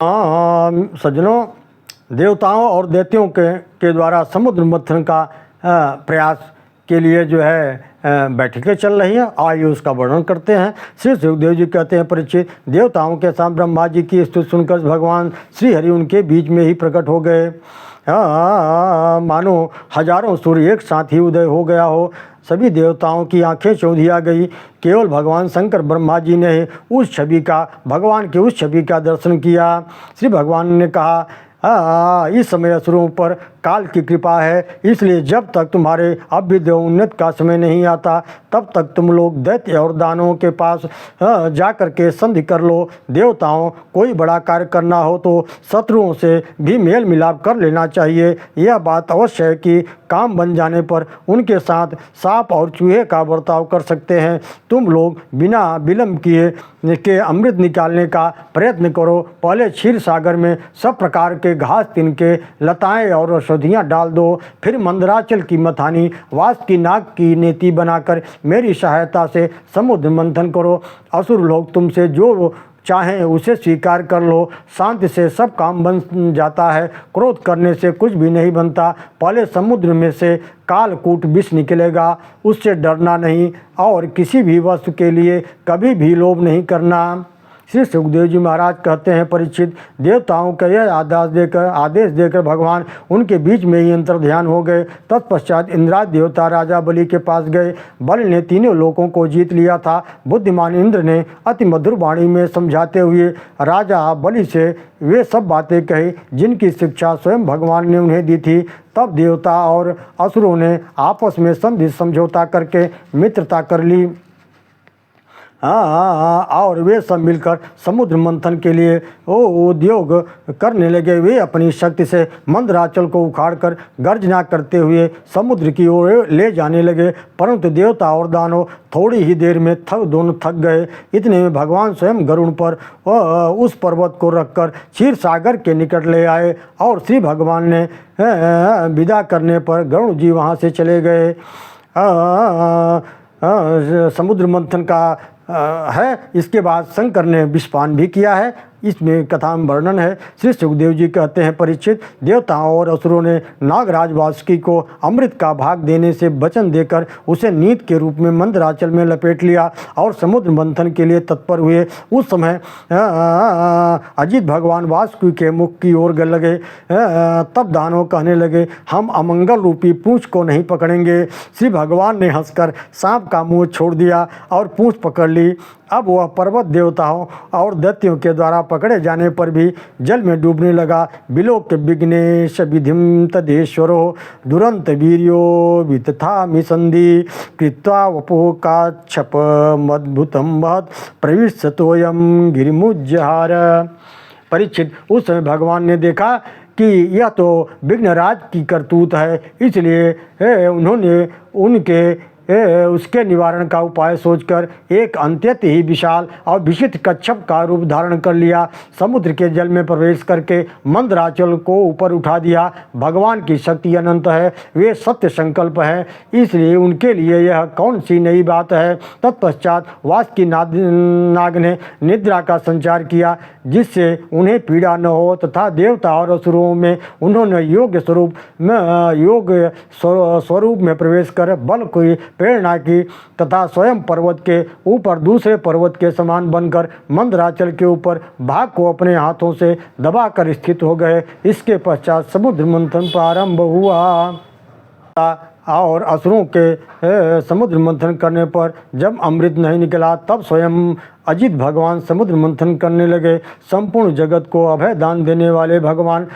सज्जनों, देवताओं और दैत्यों के द्वारा समुद्र मंथन का प्रयास के लिए जो है बैठकें चल रही हैं। आइए उसका वर्णन करते हैं। श्री सुखदेव जी कहते हैं, परीक्षित, देवताओं के साथ ब्रह्मा जी की स्तुति सुनकर भगवान श्री हरि उनके बीच में ही प्रकट हो गए। मानो हजारों सूर्य एक साथ ही उदय हो गया हो। सभी देवताओं की आंखें चौंधिया गई। केवल भगवान शंकर ब्रह्मा जी ने भगवान की उस छवि का दर्शन किया। श्री भगवान ने कहा, इस समय असुरों पर काल की कृपा है, इसलिए जब तक तुम्हारे अभ्युदय उन्नत का समय नहीं आता तब तक तुम लोग दैत्य और दानवों के पास जाकर के संधि कर लो। देवताओं, कोई बड़ा कार्य करना हो तो शत्रुओं से भी मेल मिलाप कर लेना चाहिए। यह बात अवश्य है कि काम बन जाने पर उनके साथ सांप और चूहे का बर्ताव कर सकते हैं। तुम लोग बिना विलंब किए के अमृत निकालने का प्रयत्न करो। पहले क्षीर सागर में सब प्रकार के घास, तिनके, लताएं और औषधियाँ डाल दो। फिर मंदराचल की मथानी वासुकी नाग की नेति बनाकर मेरी सहायता से समुद्र मंथन करो। असुर लोग तुमसे जो चाहें उसे स्वीकार कर लो। शांति से सब काम बन जाता है, क्रोध करने से कुछ भी नहीं बनता। पहले समुद्र में से कालकूट विष निकलेगा, उससे डरना नहीं और किसी भी वस्तु के लिए कभी भी लोभ नहीं करना। श्री सुखदेव जी महाराज कहते हैं, परीक्षित, देवताओं का यह आदेश देकर भगवान उनके बीच में ही अंतर ध्यान हो गए। तत्पश्चात इंद्रादि देवता राजा बलि के पास गए। बलि ने तीनों लोकों को जीत लिया था। बुद्धिमान इंद्र ने अति मधुर वाणी में समझाते हुए राजा बलि से वे सब बातें कही जिनकी शिक्षा स्वयं भगवान ने उन्हें दी थी। तब देवता और असुरों ने आपस में संधि समझौता करके मित्रता कर ली। और वे सब मिलकर समुद्र मंथन के लिए उद्योग करने लगे। वे अपनी शक्ति से मंदराचल को उखाड़कर गर्जना करते हुए समुद्र की ओर ले जाने लगे, परंतु देवता और दानव थोड़ी ही देर में दोनों थक गए। इतने में भगवान स्वयं गरुड़ पर उस पर्वत को रखकर क्षीर सागर के निकट ले आए और श्री भगवान ने विदा करने पर गरुड़ जी वहाँ से चले गए। समुद्र मंथन का है। इसके बाद शंकर ने विषपान भी किया है। इसमें कथा में वर्णन है। श्री सुखदेव जी कहते हैं, परीक्षित, देवताओं और असुरों ने नागराज वासुकी को अमृत का भाग देने से वचन देकर उसे नीत के रूप में मंदराचल में लपेट लिया और समुद्र मंथन के लिए तत्पर हुए। उस समय अजित भगवान वासुकी के मुख की ओर लगे। तब दानव कहने लगे, हम अमंगल रूपी पूंछ को नहीं पकड़ेंगे। श्री भगवान ने हंसकर सांप का मुंह छोड़ दिया और पूंछ पकड़ ली। अब वह पर्वत देवताओं और दैत्यों के द्वारा पकड़े जाने पर भी जल में डूबने लगा। विलोक विघ्नेश विधिम तदेश्वरो दुरंत वीर्यो वितथा मिसंधि कृत्वा वपो का क्षप मद्भुतम महत् प्रविशतोयम गिरिमुज्जहार। परीक्षित, उस समय भगवान ने देखा कि यह तो विघ्नराज की करतूत है, इसलिए उन्होंने उसके निवारण का उपाय सोचकर एक अत्यंत ही विशाल और विचित्र कच्छप का रूप धारण कर लिया। समुद्र के जल में प्रवेश करके मंदराचल को ऊपर उठा दिया। भगवान की शक्ति अनंत है, वे सत्य संकल्प है, इसलिए उनके लिए यह कौन सी नई बात है। तत्पश्चात वासुकी नाग ने निद्रा का संचार किया, जिससे उन्हें पीड़ा न हो तथा देवता और असुरों में उन्होंने योग स्वरूप में प्रवेश कर बल को प्रेरणा की तथा स्वयं पर्वत के ऊपर दूसरे पर्वत के समान बनकर मंदराचल के ऊपर भाग को अपने हाथों से दबाकर स्थित हो गए। इसके पश्चात समुद्र मंथन प्रारंभ हुआ और असुरों के समुद्र मंथन करने पर जब अमृत नहीं निकला तब स्वयं अजित भगवान समुद्र मंथन करने लगे। संपूर्ण जगत को अभय दान देने वाले भगवान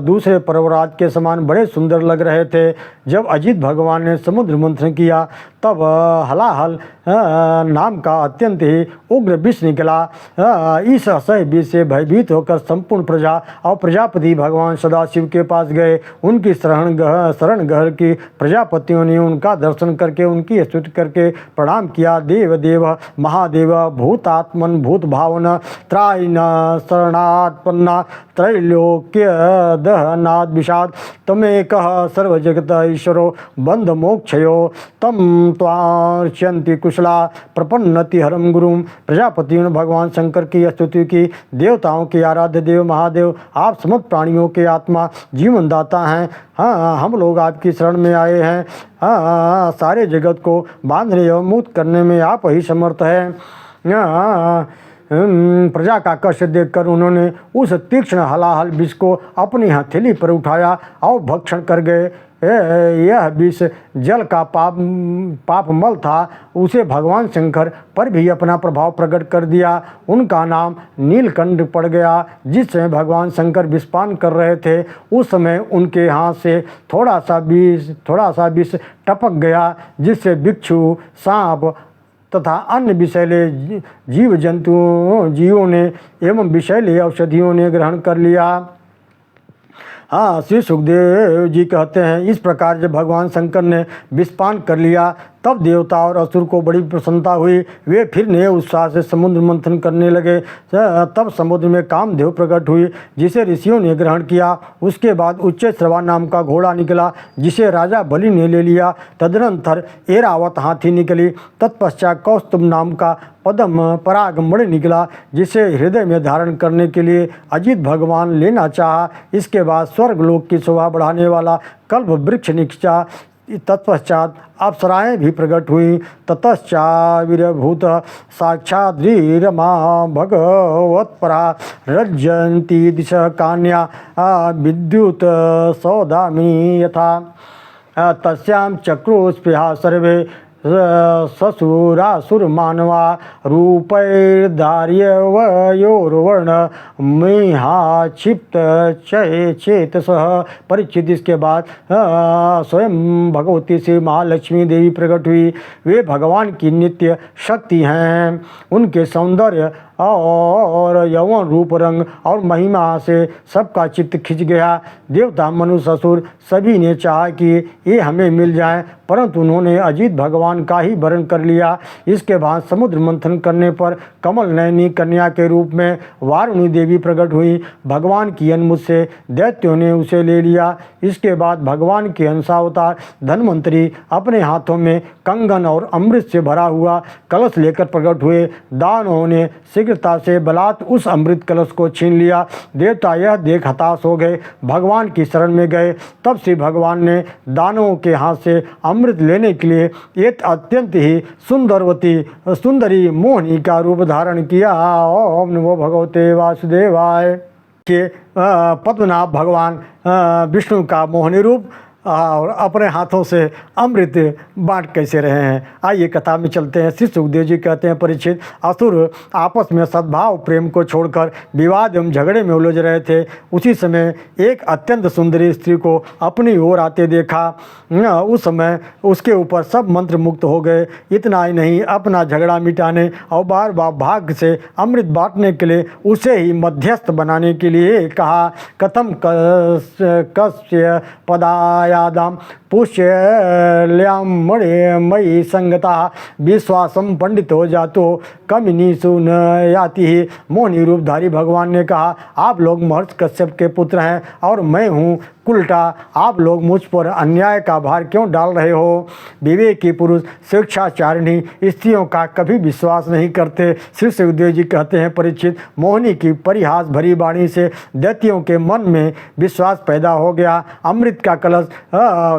दूसरे पर्वराज के समान बड़े सुंदर लग रहे थे। जब अजित भगवान ने समुद्र मंथन किया तब हलाहल नाम का अत्यंत ही उग्र विष निकला। इस असह्य विष से भयभीत होकर संपूर्ण प्रजा और प्रजापति भगवान सदाशिव के पास गए। उनकी शरण ग्रहण की प्रजापतियों ने उनका दर्शन करके उनकी स्तुति करके प्रणाम किया। देव महादेव भूत भूतात्मन भूत भावना त्रायण शरणात्पन्ना त्रैलोक्य दहनाद विषाद तमेकः सर्वजगत ईश्वरो बंध मोक्षयो तम त्वार्चन्ति कुशला प्रपन्नति हरम गुरुम। प्रजापति ने भगवान शंकर की स्तुति की। देवताओं के आराध्य देव महादेव, आप समस्त प्राणियों के आत्मा जीवन दाता हैं। हाँ, हम लोग आपकी शरण में आए हैं। हाँ, सारे जगत को बांधने एवं मुक्त करने में आप ही समर्थ हैं। प्रजा का कष्ट देखकर उन्होंने उस तीक्ष्ण हलाहल विष को अपनी हथेली पर उठाया और भक्षण कर गए। यह विष जल का पापमल था। उसे भगवान शंकर पर भी अपना प्रभाव प्रकट कर दिया। उनका नाम नीलकंठ पड़ गया। जिस समय भगवान शंकर विषपान कर रहे थे उस समय उनके हाथ से थोड़ा सा विष टपक गया, जिससे बिच्छू, सांप तथा अन्य विषैले जीवों ने एवं विषैले औषधियों ने ग्रहण कर लिया। हाँ, श्री सुखदेव जी कहते हैं, इस प्रकार जब भगवान शंकर ने विषपान कर लिया तब देवता और असुर को बड़ी प्रसन्नता हुई। वे फिर नए उत्साह से समुद्र मंथन करने लगे। तब समुद्र में कामदेव प्रकट हुई, जिसे ऋषियों ने ग्रहण किया। उसके बाद उच्चैश्रवा नाम का घोड़ा निकला, जिसे राजा बलि ने ले लिया। तदनंतर ऐरावत हाथी निकली। तत्पश्चात कौस्तुभ नाम का पद्म पराग मणि निकला, जिसे हृदय में धारण करने के लिए अजित भगवान लेना चाहा। इसके बाद स्वर्गलोक की शोभा बढ़ाने वाला कल्प वृक्ष निकला। तत्पश्चात अप्सराएं भी प्रकट हुई। ततश्चाविर्भूत साक्षाद्रीरमा भगवत्परा रज्जन्ति दिशः कान्या विद्युत सौदामिनी यथा। तस्यां चक्रुस्पृहा सर्वे ससुरासुरमानवा रूपैर्दार्यवयोर्वर्ण मेहा क्षिप्त चेतसः। परिचित इसके बाद स्वयं भगवती श्री महालक्ष्मी देवी प्रकट हुई। वे भगवान की नित्य शक्ति हैं। उनके सौंदर्य और यौवन रूप रंग और महिमा से सबका चित्त खिंच गया। देवता मनुष्य असुर सभी ने चाहा कि ये हमें मिल जाए, परंतु उन्होंने अजित भगवान का ही वर्ण कर लिया। इसके बाद समुद्र मंथन करने पर कमल नयनी कन्या के रूप में वारुणी देवी प्रकट हुई। भगवान की अनुमति से दैत्यों ने उसे ले लिया। इसके बाद भगवान के अंशावतार धन्वंतरी अपने हाथों में कंगन और अमृत से भरा हुआ कलश लेकर प्रकट हुए। दानवों ने शीघ्रता से बलात् उस अमृत कलश को छीन लिया। देवता यह देख हताश हो गए, भगवान की शरण में गए। तब से भगवान ने दानवों के हाथ से अमृत लेने के लिए एक अत्यंत ही सुंदरी मोहिनी का रूप धारण किया। ओम नमो भगवते वासुदेवाय। के पद्मनाभ भगवान विष्णु का मोहिनी रूप और अपने हाथों से अमृत बांट कैसे रहे हैं, आइए कथा में चलते हैं। श्री सुखदेव जी कहते हैं, परीक्षित, असुर आपस में सद्भाव प्रेम को छोड़कर विवाद एवं झगड़े में उलझ रहे थे। उसी समय एक अत्यंत सुंदरी स्त्री को अपनी ओर आते देखा। उस समय उसके ऊपर सब मंत्र मुक्त हो गए। इतना ही नहीं, अपना झगड़ा मिटाने और बार बार भाग से अमृत बांटने के लिए उसे ही मध्यस्थ बनाने के लिए कहा। कथम कस्य पदायादाम पुष्यल्याम मणे मयि संगता विश्वासम पंडित हो जातो कमिनी सुन याति ही। मोहिनी रूपधारी भगवान ने कहा, आप लोग महर्षि कश्यप के पुत्र हैं और मैं हूँ उल्टा। आप लोग मुझ पर अन्याय का भार क्यों डाल रहे हो? विवेकी पुरुष स्वेच्छाचारिणी स्त्रियों का कभी विश्वास नहीं करते। श्री सुखदेव जी कहते हैं, परीक्षित, मोहिनी की परिहास भरी वाणी से दैत्यों के मन में विश्वास पैदा हो गया। अमृत का कलश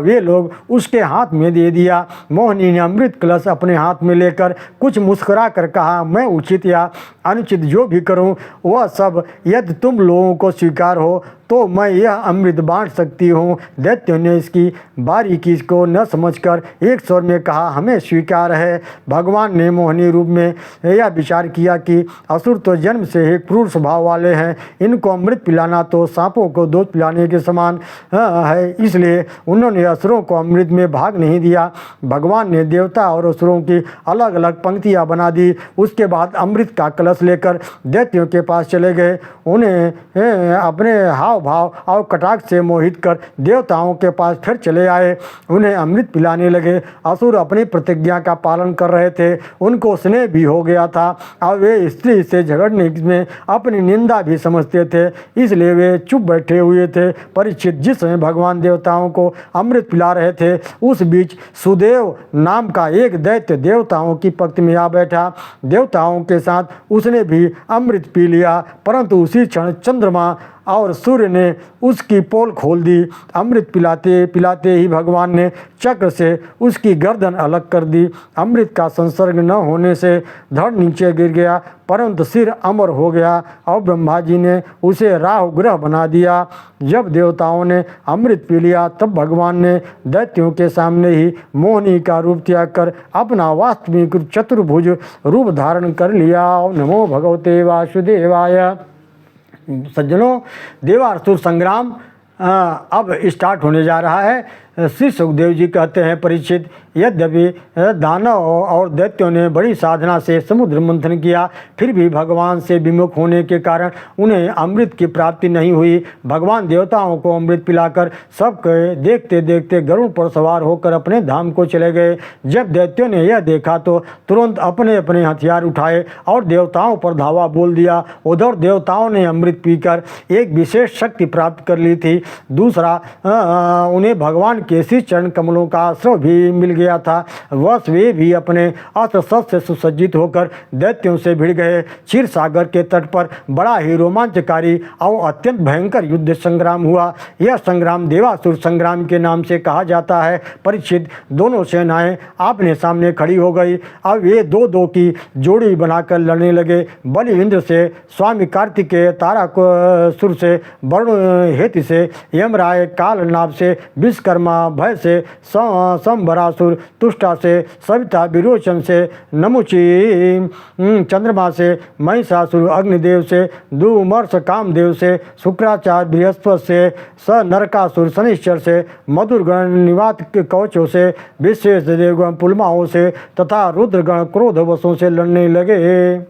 वे लोग उसके हाथ में दे दिया। मोहिनी ने अमृत कलश अपने हाथ में लेकर कुछ मुस्कुरा कर कहा, मैं उचित या अनुचित जो भी करूं वह सब यदि तुम लोगों को स्वीकार हो तो मैं यह अमृत बांट सकती हूँ। दैत्यों ने इसकी बारीकी को न समझकर एक स्वर में कहा, हमें स्वीकार है। भगवान ने मोहिनी रूप में यह विचार किया कि असुर तो जन्म से एक क्रूर स्वभाव वाले हैं, इनको अमृत पिलाना तो सांपों को दूध पिलाने के समान है, इसलिए उन्होंने असुरों को अमृत में भाग नहीं दिया। भगवान ने देवता और असुरों की अलग अलग पंक्तियाँ बना दी। उसके बाद अमृत का कलश कलश लेकर दैत्यों के पास चले गए। उन्हें अपने हाव भाव और कटाक्ष से मोहित कर देवताओं के पास फिर चले आए। उन्हें अमृत पिलाने लगे। असुर अपनी प्रतिज्ञा का पालन कर रहे थे। उनको स्नेह भी हो गया था और वे स्त्री से झगड़ने में अपनी निंदा भी समझते थे, इसलिए वे चुप बैठे हुए थे। परीक्षित जिस समय भगवान देवताओं को अमृत पिला रहे थे, उस बीच सुदेव नाम का एक दैत्य देवताओं की पंक्ति में आ बैठा। देवताओं के साथ उसने भी अमृत पी लिया, परंतु उसी क्षण चंद्रमा और सूर्य ने उसकी पोल खोल दी। अमृत पिलाते पिलाते ही भगवान ने चक्र से उसकी गर्दन अलग कर दी। अमृत का संसर्ग न होने से धड़ नीचे गिर गया, परंतु सिर अमर हो गया और ब्रह्मा जी ने उसे राहु ग्रह बना दिया। जब देवताओं ने अमृत पी लिया, तब भगवान ने दैत्यों के सामने ही मोहिनी का रूप त्याग कर अपना वास्तविक चतुर्भुज रूप धारण कर लिया। नमो भगवते वासुदेवाय। सज्जनों, देवासुर संग्राम अब स्टार्ट होने जा रहा है। श्री सुखदेव जी कहते हैं, परीक्षित, यद्यपि दानव और दैत्यों ने बड़ी साधना से समुद्र मंथन किया, फिर भी भगवान से विमुख होने के कारण उन्हें अमृत की प्राप्ति नहीं हुई। भगवान देवताओं को अमृत पिलाकर सबके देखते देखते गरुड़ पर सवार होकर अपने धाम को चले गए। जब दैत्यों ने यह देखा तो तुरंत अपने अपने हथियार उठाए और देवताओं पर धावा बोल दिया। उधर देवताओं ने अमृत पीकर एक विशेष शक्ति प्राप्त कर ली थी। दूसरा, उन्हें भगवान के श्री चरण कमलों का आश्रय भी मिल गया था। वश वे भी अपने अस्त्र शस्त्र से सुसज्जित होकर दैत्यों से भिड़ गए। क्षीर सागर के तट पर बड़ा ही रोमांचकारी और अत्यंत भयंकर युद्ध संग्राम हुआ। यह संग्राम देवासुर संग्राम के नाम से कहा जाता है। परीक्षित, दोनों सेनाएं आमने सामने खड़ी हो गई। अब ये दो दो की जोड़ी बनाकर लड़ने लगे। बलि इंद्र से, स्वामी कार्तिकेय तारासुर से, वरुण हेति से, यमराय कालनाभ से, विश्वकर्मा भय से, संबरासुर तुष्टा से, सविता विरोचन से, नमुची चंद्रमा से, महिषासुर अग्निदेव से, दुमर्ष कामदेव से, शुक्राचार्य बृहस्पति से, स नरकासुर शनिश्चर से, मधुरगण निवात कवचों से, विशेष देवगण पुलमाओं से तथा रुद्रगण क्रोधवशों से लड़ने लगे।